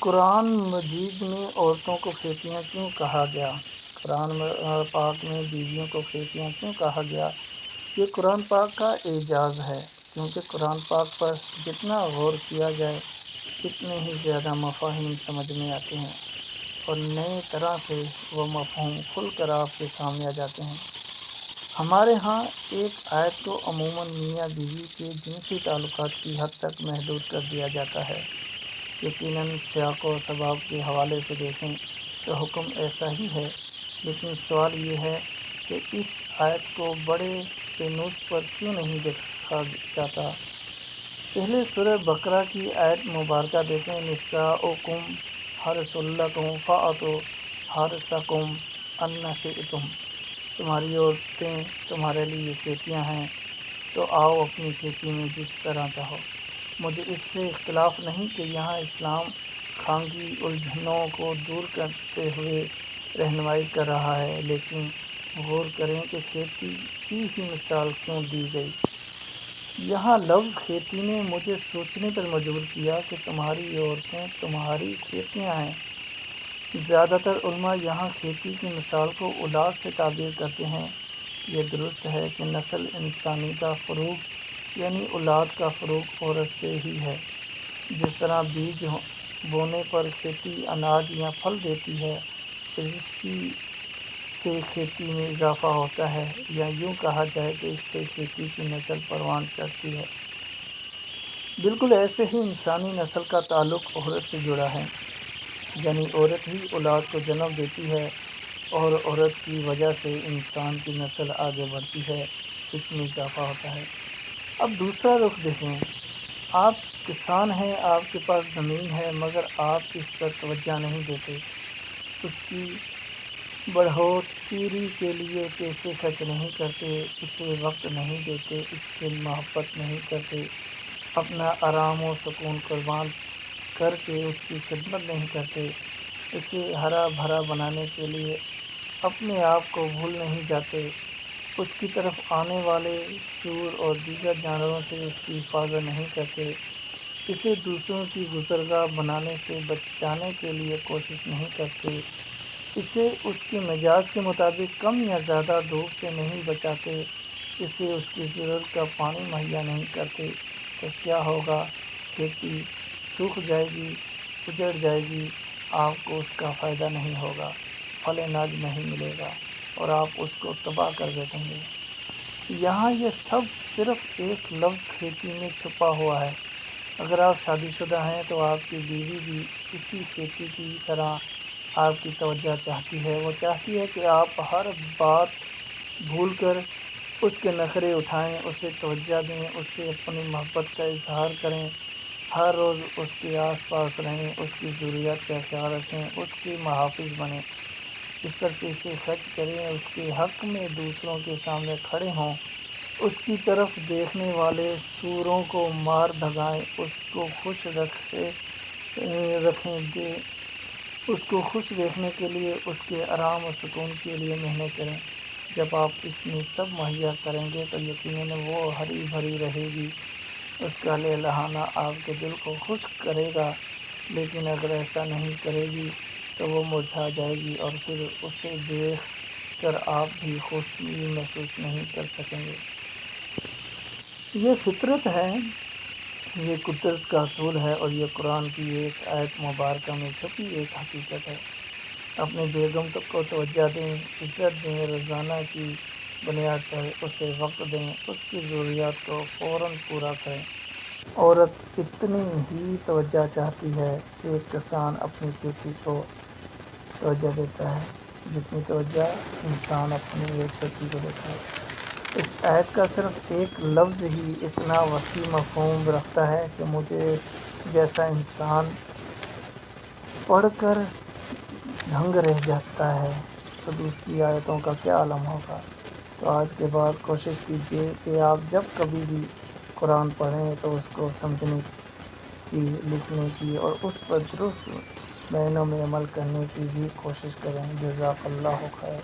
قرآن مجید میں عورتوں کو کھیتیاں کیوں کہا گیا؟ قرآن پاک میں بیویوں کو کھیتیاں کیوں کہا گیا؟ یہ قرآن پاک کا اعجاز ہے، کیونکہ قرآن پاک پر جتنا غور کیا جائے اتنے ہی زیادہ مفاہیم سمجھ میں آتے ہیں اور نئے طرح سے وہ مفہوم کھل کر آپ کے سامنے آ جاتے ہیں۔ ہمارے ہاں ایک آیت کو عموماً میاں بیوی کے جنسی تعلقات کی حد تک محدود کر دیا جاتا ہے۔ یقیناً سیاق و سباق کے حوالے سے دیکھیں تو حکم ایسا ہی ہے، لیکن سوال یہ ہے کہ اس آیت کو بڑے پینوس پر کیوں نہیں دیکھا جاتا؟ پہلے سورہ بقرہ کی آیت مبارکہ دیکھیں، نساؤکم حرث لکم فأتوا حرثکم أنی شئتم، تمہاری عورتیں تمہارے لیے کھیتیاں ہیں، تو آؤ اپنی کھیتی میں جس طرح چاہو۔ مجھے اس سے اختلاف نہیں کہ یہاں اسلام خانگی الجھنوں کو دور کرتے ہوئے رہنمائی کر رہا ہے، لیکن غور کریں کہ کھیتی کی ہی مثال کیوں دی گئی۔ یہاں لفظ کھیتی نے مجھے سوچنے پر مجبور کیا کہ تمہاری عورتیں تمہاری کھیتیاں ہیں۔ زیادہ تر علماء یہاں کھیتی کی مثال کو اولاد سے تعبیر کرتے ہیں۔ یہ درست ہے کہ نسل انسانی کا فروغ یعنی اولاد کا فروغ عورت سے ہی ہے۔ جس طرح بیج بونے پر کھیتی اناج یا پھل دیتی ہے، اسی سے کھیتی میں اضافہ ہوتا ہے، یا یوں کہا جائے کہ اس سے کھیتی کی نسل پروان چڑھتی ہے۔ بالکل ایسے ہی انسانی نسل کا تعلق عورت سے جڑا ہے، یعنی عورت ہی اولاد کو جنم دیتی ہے اور عورت کی وجہ سے انسان کی نسل آگے بڑھتی ہے، اس میں اضافہ ہوتا ہے۔ اب دوسرا رخ دیکھیں، آپ کسان ہیں، آپ کے پاس زمین ہے، مگر آپ اس پر توجہ نہیں دیتے، اس کی بڑھوتری کے لیے پیسے خرچ نہیں کرتے، اسے وقت نہیں دیتے، اس سے محبت نہیں کرتے، اپنا آرام و سکون قربان کر کے اس کی خدمت نہیں کرتے، اسے ہرا بھرا بنانے کے لیے اپنے آپ کو بھول نہیں جاتے، اس کی طرف آنے والے سور اور دیگر جانوروں سے اس کی حفاظت نہیں کرتے، اسے دوسروں کی گزرگاہ بنانے سے بچانے کے لیے کوشش نہیں کرتے، اسے اس کے مزاج کے مطابق کم یا زیادہ دھوپ سے نہیں بچاتے، اسے اس کی ضرورت کا پانی مہیا نہیں کرتے، تو کیا ہوگا؟ کھیتی سوکھ جائے گی، اجڑ جائے گی، آپ کو اس کا فائدہ نہیں ہوگا، پھل اناج نہیں ملے گا اور آپ اس کو تباہ کر بیٹھیں گے۔ یہاں یہ سب صرف ایک لفظ کھیتی میں چھپا ہوا ہے۔ اگر آپ شادی شدہ ہیں تو آپ کی بیوی بھی اسی کھیتی کی طرح آپ کی توجہ چاہتی ہے۔ وہ چاہتی ہے کہ آپ ہر بات بھول کر اس کے نخرے اٹھائیں، اسے توجہ دیں، اس سے اپنی محبت کا اظہار کریں، ہر روز اس کے آس پاس رہیں، اس کی ضروریات کا خیال رکھیں، اس کے محافظ بنیں، اس پر پیسے خرچ کریں، اس کے حق میں دوسروں کے سامنے کھڑے ہوں، اس کی طرف دیکھنے والے سوروں کو مار بھگائیں، اس کو خوش رکھیں دیں، اس کو خوش دیکھنے کے لیے اس کے آرام و سکون کے لیے محنت کریں۔ جب آپ اس میں سب مہیا کریں گے تو یقیناً وہ ہری بھری رہے گی، اس کا لہلہانا آپ کے دل کو خوش کرے گا، لیکن اگر ایسا نہیں کرے گی تو وہ مرجھا جائے گی اور پھر اسے دیکھ کر آپ بھی خوشی محسوس نہیں کر سکیں گے۔ یہ فطرت ہے، یہ قدرت کا اصول ہے اور یہ قرآن کی ایک آیت مبارکہ میں چھپی ایک حقیقت ہے۔ اپنی بیگم کو توجہ دیں، عزت دیں، روزانہ کی بنیاد پر اسے وقت دیں، اس کی ضروریات کو فوراً پورا کریں۔ عورت اتنی ہی توجہ چاہتی ہے، ایک کسان اپنی کھیتی کو توجہ دیتا ہے، جتنی توجہ انسان اپنی ایک کھیتی کو دیتا ہے۔ اس آیت کا صرف ایک لفظ ہی اتنا وسیع مفہوم رکھتا ہے کہ مجھے جیسا انسان پڑھ کر دھنگ رہ جاتا ہے تو دوسری آیتوں کا کیا عالم ہوگا۔ تو آج کے بعد کوشش کیجیے کہ آپ جب کبھی بھی قرآن پڑھیں تو اس کو سمجھنے کی، لکھنے کی اور اس پر درست معنوں میں عمل کرنے کی بھی کوشش کریں۔ جزاک اللہ خیر۔